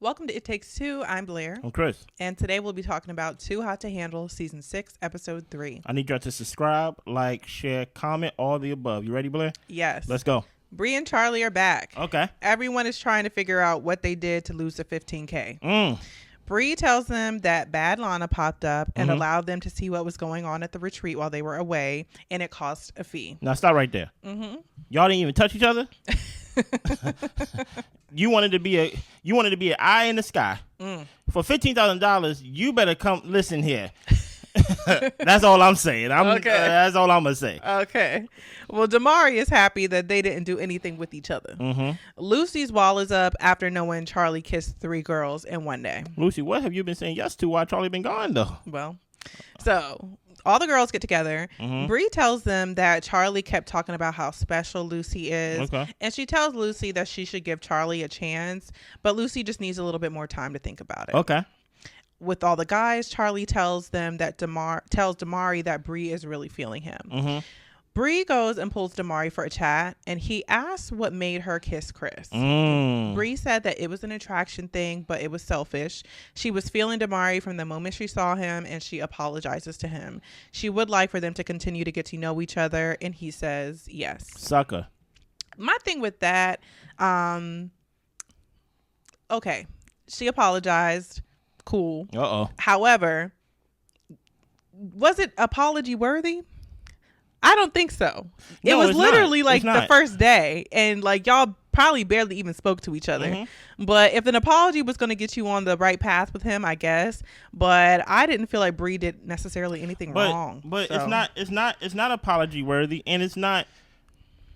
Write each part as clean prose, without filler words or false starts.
Welcome to It Takes Two. I'm Blair. I'm Chris. And today we'll be talking about Too Hot to Handle, Season 6, Episode 3. I need y'all to subscribe, like, share, comment, all the above. You ready, Blair? Yes. Let's go. Bree and Charlie are back. Okay. Everyone is trying to figure out what they did to lose the $15K. Bree tells them that bad Lana popped up and allowed them to see what was going on at the retreat while they were away, and it cost a fee. Now stop right there. Y'all didn't even touch each other? You wanted to be an eye in the sky. For $15,000, you better come listen here. That's all I'm saying. Okay. That's all I'm gonna say. Okay. Well, Damari is happy that they didn't do anything with each other. Lucy's wall is up after knowing Charlie kissed 3 girls in one day. Lucy, what have you been saying yes to while Charlie been gone though? Well, so all the girls get together. Bree tells them that Charlie kept talking about how special Lucy is. Okay. And she tells Lucy that she should give Charlie a chance, but Lucy just needs a little bit more time to think about it. Okay. With all the guys, Charlie tells them that Damari that Bree is really feeling him. Bree goes and pulls Damari for a chat, and he asks what made her kiss Chris. Bree said that it was an attraction thing, but it was selfish. She was feeling Damari from the moment she saw him, and she apologizes to him. She would like for them to continue to get to know each other, and he says yes. Sucker. My thing with that, okay, she apologized. Cool. However, was it apology worthy? I don't think so. It was literally like the first day, and like y'all probably barely even spoke to each other. But if an apology was going to get you on the right path with him, I guess. But I didn't feel like Bree did necessarily anything wrong. But so. it's not apology worthy, and it's not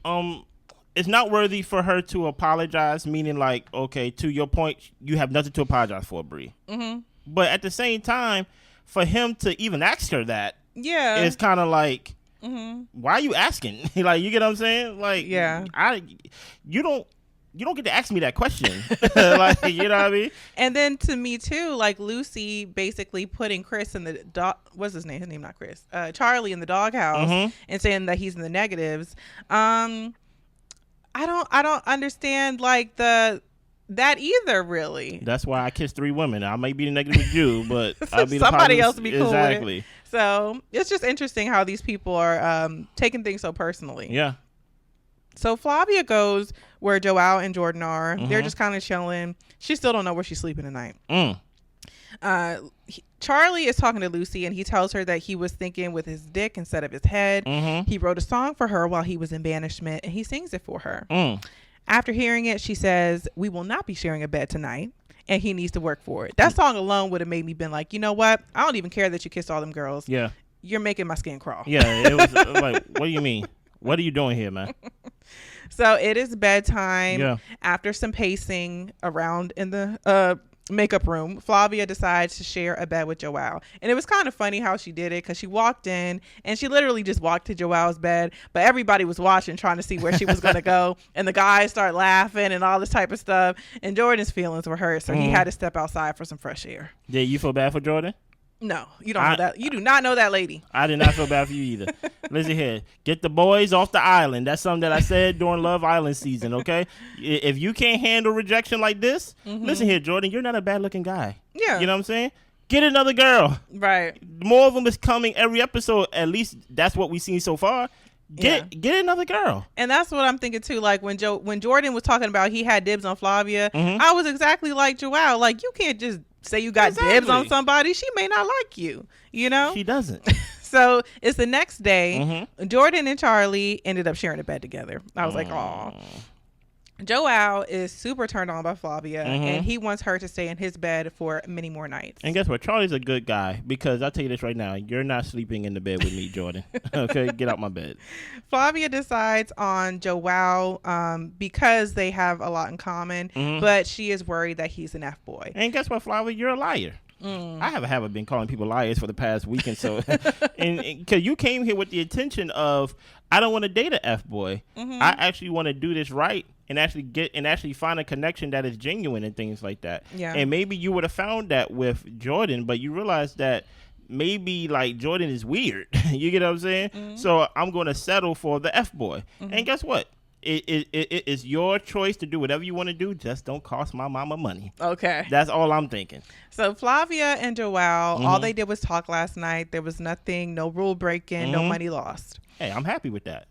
worthy for her to apologize. Meaning, like, okay, to your point, you have nothing to apologize for, Bree. But at the same time, for him to even ask her that, it's kind of like. Why are you asking? Like, you get what I'm saying? Like, you don't get to ask me that question. Like, you know what I mean? And then to me too, like Lucy basically putting Chris in the what's his name? His name not Chris. Charlie in the doghouse and saying that he's in the negatives. I don't understand like that either, really. That's why I kissed 3 women. I may be the negative with you, but I'll be somebody else to be cool exactly. With it. So it's just interesting how these people are taking things so personally. Yeah. So Flavia goes where Joel and Jordan are. They're just kind of chilling. She still don't know where she's sleeping tonight. Charlie is talking to Lucy, and he tells her that he was thinking with his dick instead of his head. He wrote a song for her while he was in banishment, and he sings it for her. After hearing it, she says, "We will not be sharing a bed tonight." And he needs to work for it. That song alone would have made me been like, you know what? I don't even care that you kissed all them girls. Yeah. You're making my skin crawl. Yeah. It was like, what do you mean? What are you doing here, man? So it is bedtime. Yeah. After some pacing around in the makeup room, Flavia decides to share a bed with Joel. And it was kind of funny how she did it, because she walked in and she literally just walked to Joel's bed, but everybody was watching, trying to see where she was going to go. And the guys start laughing and all this type of stuff. And Jordan's feelings were hurt, so he had to step outside for some fresh air. Yeah, you feel bad for Jordan? No, you don't know that. You do not know that lady. I did not feel bad for you either. Listen here. Get the boys off the island. That's something that I said during Love Island season, okay? If you can't handle rejection like this, listen here, Jordan, you're not a bad-looking guy. Yeah. You know what I'm saying? Get another girl. Right. More of them is coming every episode. At least that's what we've seen so far. Get another girl. And that's what I'm thinking too. Like when Jordan was talking about he had dibs on Flavia, I was exactly like Joel. Like, you can't just say you got dibs on somebody. She may not like you, you know? She doesn't. So it's the next day. Jordan and Charlie ended up sharing a bed together. I was like, aw. Joel is super turned on by Flavia, and he wants her to stay in his bed for many more nights. And guess what? Charlie's a good guy, because I'll tell you this right now. You're not sleeping in the bed with me, Jordan. Okay? Get out my bed. Flavia decides on Joel because they have a lot in common, but she is worried that he's an F-boy. And guess what, Flavia? You're a liar. I haven't been calling people liars for the past week, and so and because you came here with the intention of, I don't want to date an F-boy. I actually want to do this right and actually find a connection that is genuine and things like that. Yeah. And maybe you would have found that with Jordan, but you realized that maybe like Jordan is weird. You get what I'm saying? So I'm going to settle for the F-boy. And guess what? it is your choice to do whatever you want to do. Just don't cost my mama money. Okay. That's all I'm thinking. So Flavia and Joel, all they did was talk last night. There was nothing, no rule breaking, no money lost. Hey, I'm happy with that.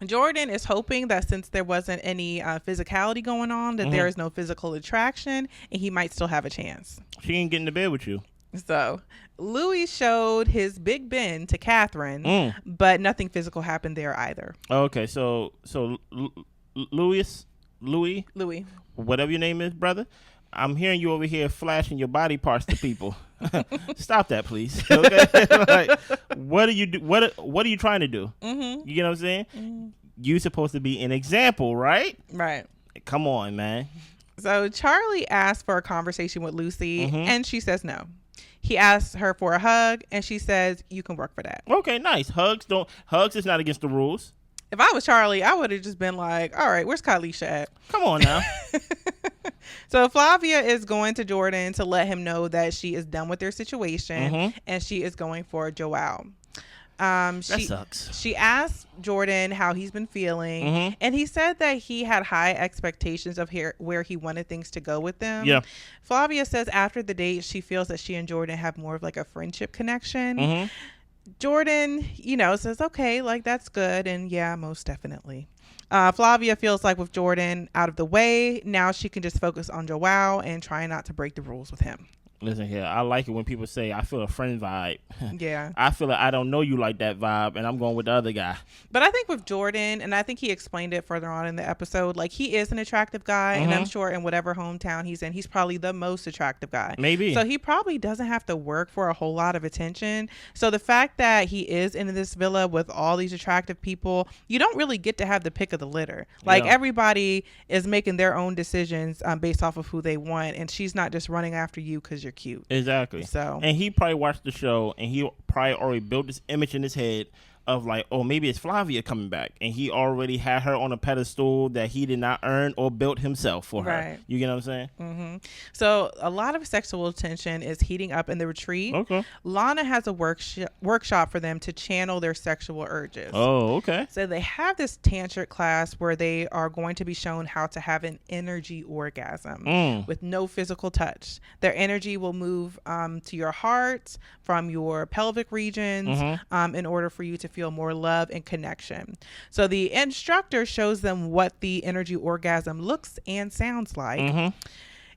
Jordan is hoping that since there wasn't any physicality going on, that there is no physical attraction, and he might still have a chance. She ain't getting to bed with you. So Louis showed his Big Ben to Catherine, but nothing physical happened there either. Okay, so Louis, whatever your name is, brother, I'm hearing you over here flashing your body parts to people. Stop that, please. Okay, like, what are you trying to do? You get what I'm saying? You're supposed to be an example, right? Right. Come on, man. So Charlie asked for a conversation with Lucy, and she says no. He asks her for a hug, and she says, you can work for that. Okay, nice. Hugs is not against the rules. If I was Charlie, I would have just been like, all right, where's Kalisha at? Come on now. So Flavia is going to Jordan to let him know that she is done with their situation, and she is going for Joel. That sucks. She asked Jordan how he's been feeling, and he said that he had high expectations of where he wanted things to go with them. Yeah. Flavia says after the date, she feels that she and Jordan have more of like a friendship connection. Jordan, says, okay, like that's good. And yeah, most definitely. Flavia feels like with Jordan out of the way, now she can just focus on Joel and try not to break the rules with him. Listen here, I like it when people say, I feel a friend vibe. Yeah. I feel like I don't know you like that vibe, and I'm going with the other guy. But I think with Jordan, and I think he explained it further on in the episode, like he is an attractive guy, and I'm sure in whatever hometown he's in, he's probably the most attractive guy. Maybe. So he probably doesn't have to work for a whole lot of attention. So the fact that he is in this villa with all these attractive people, you don't really get to have the pick of the litter. Like everybody is making their own decisions based off of who they want, and she's not just running after you because you're cute. Exactly. So, and he probably watched the show, and he probably already built this image in his head of like, oh, maybe it's Flavia coming back, and he already had her on a pedestal that he did not earn or built himself for her. Right. You get what I'm saying? So a lot of sexual tension is heating up in the retreat. Okay. Lana has a workshop for them to channel their sexual urges. Oh, okay. So they have this tantric class where they are going to be shown how to have an energy orgasm with no physical touch. Their energy will move to your heart from your pelvic regions in order for you to feel more love and connection. So the instructor shows them what the energy orgasm looks and sounds like.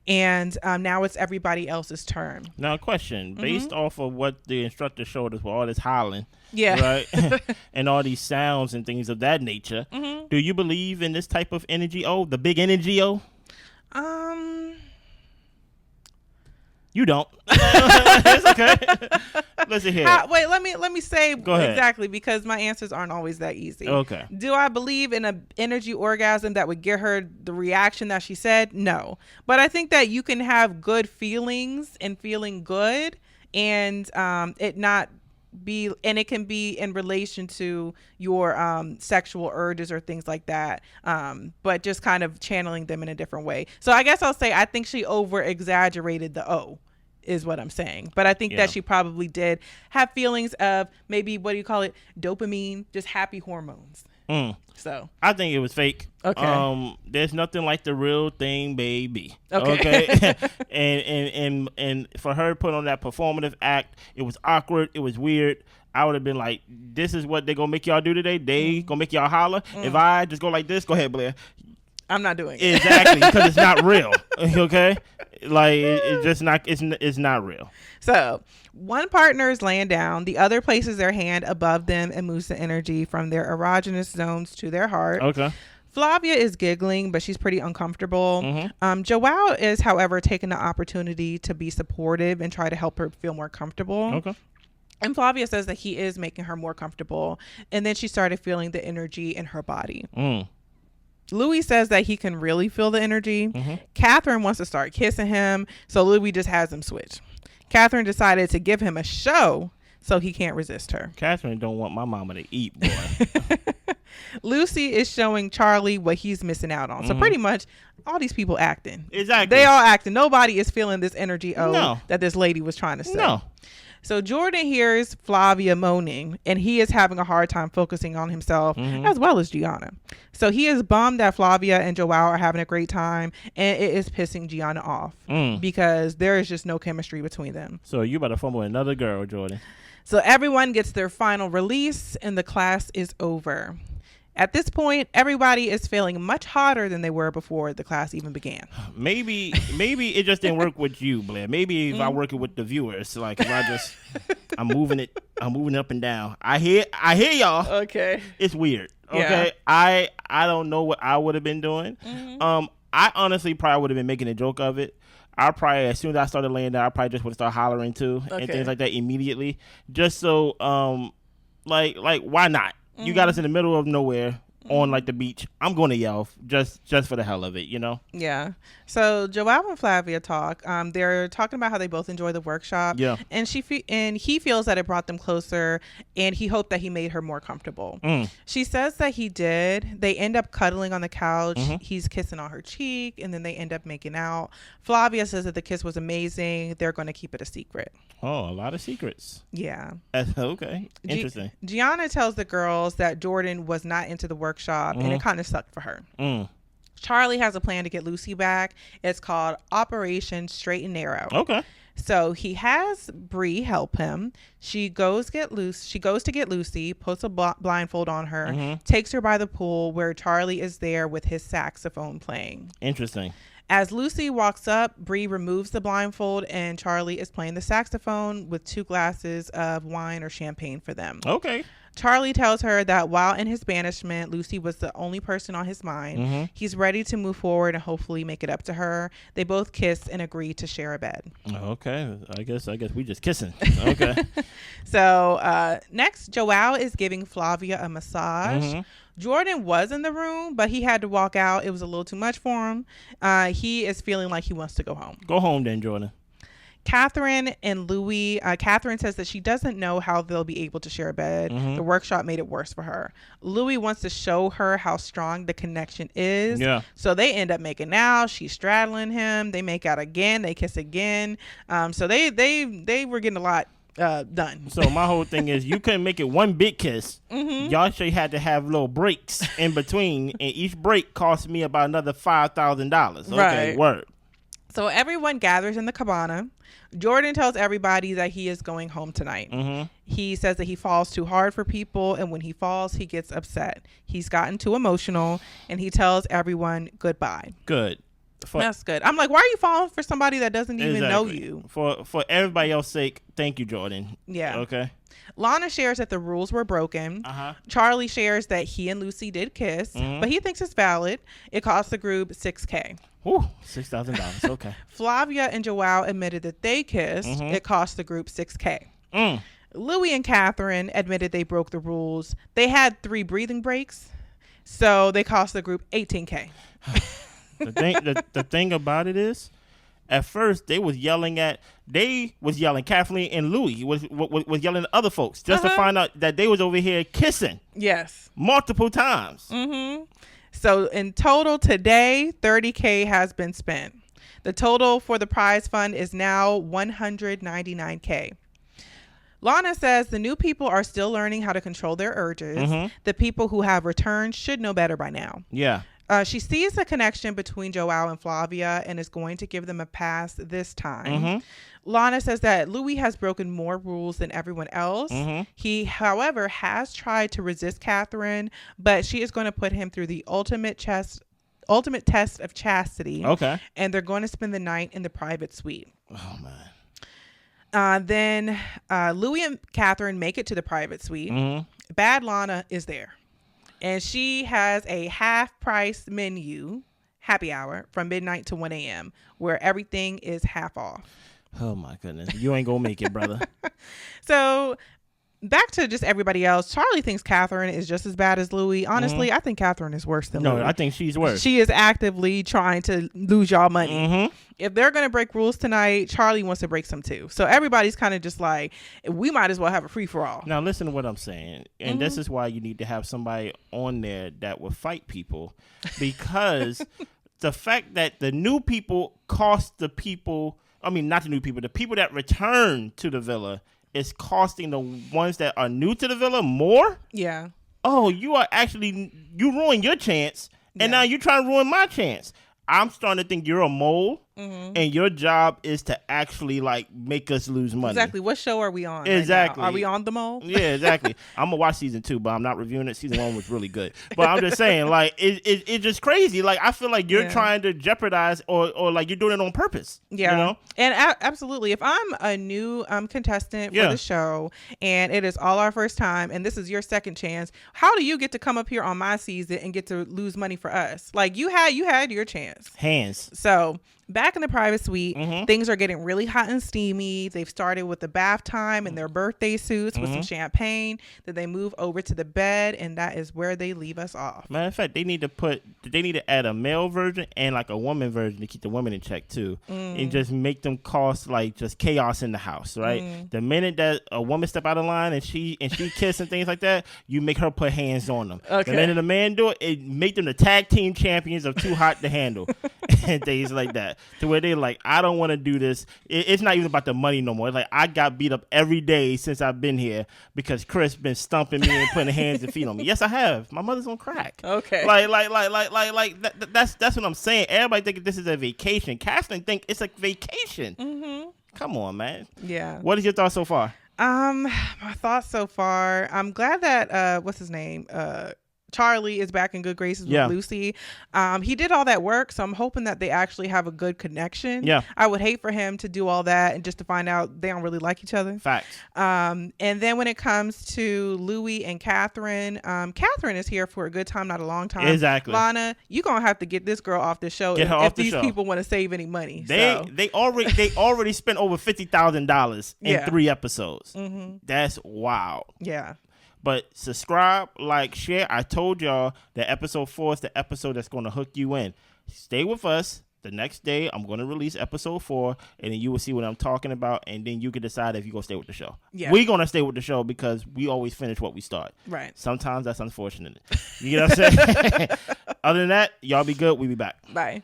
And now it's everybody else's turn. Now, a question. Based off of what the instructor showed us with all this hollering, right? And all these sounds and things of that nature, do you believe in this type of energy? The big energy? You don't. It's okay. Listen here. Wait, let me say Go ahead. exactly, because my answers aren't always that easy. Okay. Do I believe in an energy orgasm that would get her the reaction that she said? No. But I think that you can have good feelings and feeling good, and it not be, and it can be in relation to your sexual urges or things like that, but just kind of channeling them in a different way. So I guess I'll say I think she over exaggerated the is what I'm saying, but I think that she probably did have feelings of maybe, what do you call it, dopamine, just happy hormones. So I think it was fake. Okay. There's nothing like the real thing, baby. Okay. and for her to put on that performative act, it was awkward. It was weird. I would have been like, this is what they gonna make y'all do today. They gonna make y'all holler. If I just go like this, go ahead, Blair. I'm not doing it. Exactly, because it's not real. Okay. Like it's just not. It's not real. So one partner is laying down, the other places their hand above them and moves the energy from their erogenous zones to their heart. Okay. Flavia is giggling, but she's pretty uncomfortable. Joel is, however, taking the opportunity to be supportive and try to help her feel more comfortable. Okay. And Flavia says that he is making her more comfortable, and then she started feeling the energy in her body. Louis says that he can really feel the energy. Catherine wants to start kissing him, so Louis just has him switch. Catherine decided to give him a show so he can't resist her. Catherine don't want my mama to eat, boy. Lucy is showing Charlie what he's missing out on. So pretty much all these people acting. Exactly. They all acting. Nobody is feeling this energy that this lady was trying to say. No. So Jordan hears Flavia moaning, and he is having a hard time focusing on himself as well as Gianna. So he is bummed that Flavia and Joel are having a great time, and it is pissing Gianna off because there is just no chemistry between them. So you about to fumble another girl, Jordan. So everyone gets their final release, and the class is over. At this point, everybody is feeling much hotter than they were before the class even began. Maybe it just didn't work with you, Blair. Maybe if I work it with the viewers, like if I'm moving up and down. I hear y'all. Okay. It's weird. Okay. Yeah. I don't know what I would have been doing. I honestly probably would have been making a joke of it. I probably, as soon as I started laying down, I probably just would have started hollering too and things like that immediately. Just so, like why not? You got us in the middle of nowhere on like the beach. I'm going to yell just for the hell of it, you know? Yeah. So Joel and Flavia talk. They're talking about how they both enjoy the workshop. Yeah. And he feels that it brought them closer, and he hoped that he made her more comfortable. She says that he did. They end up cuddling on the couch. He's kissing on her cheek, and then they end up making out. Flavia says that the kiss was amazing. They're going to keep it a secret. Oh, a lot of secrets. Yeah. Okay. Interesting. Gianna tells the girls that Jordan was not into the workshop, and it kind of sucked for her. Charlie has a plan to get Lucy back. It's called Operation Straight and Narrow. Okay. So he has Bree help him. She goes to get Lucy, puts a blindfold on her, takes her by the pool where Charlie is there with his saxophone playing. Interesting. As Lucy walks up, Bree removes the blindfold, and Charlie is playing the saxophone with 2 glasses of wine or champagne for them. Okay. Charlie tells her that while in his banishment, Lucy was the only person on his mind. He's ready to move forward and hopefully make it up to her. They both kiss and agree to share a bed. Okay. I guess we just kissing. Okay. So next, Joel is giving Flavia a massage. Jordan was in the room, but he had to walk out. It was a little too much for him. He is feeling like he wants to go home. Go home then, Jordan. Catherine and Louie. Catherine says that she doesn't know how they'll be able to share a bed. The workshop made it worse for her. Louie wants to show her how strong the connection is. Yeah. So they end up making out. She's straddling him. They make out again. They kiss again. So they were getting a lot done. So my whole thing is you couldn't make it one big kiss. Y'all sure had to have little breaks in between, and each break cost me about another $5,000. Okay, right. Word. So everyone gathers in the cabana. Jordan tells everybody that he is going home tonight. He says that he falls too hard for people, and when he falls, he gets upset. He's gotten too emotional, and he tells everyone goodbye. Good. That's good. I'm like, why are you falling for somebody that doesn't even know you? For everybody else's sake, thank you, Jordan. Yeah. Okay. Lana shares that the rules were broken. Charlie shares that he and Lucy did kiss, but he thinks it's valid. It cost the group $6,000. Ooh, $6,000. Okay. Flavia and Joel admitted that they kissed. It cost the group $6,000. Louie and Catherine admitted they broke the rules. They had 3 breathing breaks, so they cost the group $18,000. The thing about it is, at first they was yelling. Kathleen and Louie was yelling at other folks just to find out that they was over here kissing. Yes, multiple times. So in total today, $30,000 has been spent. The total for the prize fund is now $199,000. Lana says the new people are still learning how to control their urges. The people who have returned should know better by now. Yeah. She sees a connection between Joel and Flavia and is going to give them a pass this time. Lana says that Louie has broken more rules than everyone else. He, however, has tried to resist Catherine, but she is going to put him through the ultimate test of chastity. Okay. And they're going to spend the night in the private suite. Oh, man. Then Louie and Catherine make it to the private suite. Bad Lana is there. And she has a half-price menu, happy hour, from midnight to 1 a.m., where everything is half off. Oh, my goodness. You ain't going to make it, brother. So back to just everybody else. Charlie thinks Catherine is just as bad as Louie. Honestly, I think Catherine is worse than Louie. No, I think she's worse. She is actively trying to lose y'all money. If they're going to break rules tonight, Charlie wants to break some too. So everybody's kind of just like, we might as well have a free-for-all. Now, listen to what I'm saying. And this is why you need to have somebody on there that will fight people. Because the fact that the new people cost the people, I mean, not the new people, the people that return to the villa is costing the ones that are new to the villa more. Yeah. Oh, you ruined your chance, and now you're trying to ruin my chance. I'm starting to think you're a mole, and your job is to actually like make us lose money. Exactly. What show are we on? Exactly. Right now? Are we on The Mole? Yeah, exactly. I'm gonna watch season 2, but I'm not reviewing it. Season 1 was really good, but I'm just saying, like, it's just crazy. Like, I feel like you're trying to jeopardize, or like you're doing it on purpose. Yeah, you know? And absolutely. If I'm a new contestant for the show, and it is all our first time, and this is your second chance, how do you get to come up here on my season and get to lose money for us? Like, you had your chance. Hands. So back in the private suite, things are getting really hot and steamy. They've started with the bath time and their birthday suits with some champagne. Then they move over to the bed, and that is where they leave us off. Matter of fact, they need to add a male version and like a woman version to keep the women in check too, and just make them cause like just chaos in the house, right? The minute that a woman step out of line and she kiss and things like that, you make her put hands on them. Okay. The minute a man do it make them the tag team champions of Too Hot to Handle and things like that. To where they're like, I don't want to do this. It's not even about the money no more. It's like, I got beat up every day since I've been here because Chris been stumping me and putting hands and feet on me. Yes, I have. My mother's on crack. Okay. That's what I'm saying. Everybody think this is a vacation. Kathleen think it's a vacation. Come on, man. Yeah. What is your thoughts so far? My thoughts so far. I'm glad that what's his name? Charlie is back in good graces with Lucy. He did all that work, so I'm hoping that they actually have a good connection. Yeah. I would hate for him to do all that and just to find out they don't really like each other. Facts. And then when it comes to Louis and Catherine, Catherine is here for a good time, not a long time. Exactly. Lana, you're going to have to get this girl off the show if these people want to save any money. They already spent over $50,000 in 3 episodes. That's wild. Yeah. But subscribe, like, share. I told y'all that episode 4 is the episode that's going to hook you in. Stay with us. The next day, I'm going to release episode 4, and then you will see what I'm talking about, and then you can decide if you're going to stay with the show. Yeah. We're going to stay with the show because we always finish what we start. Right. Sometimes that's unfortunate. You know what I'm saying? Other than that, y'all be good. We'll be back. Bye.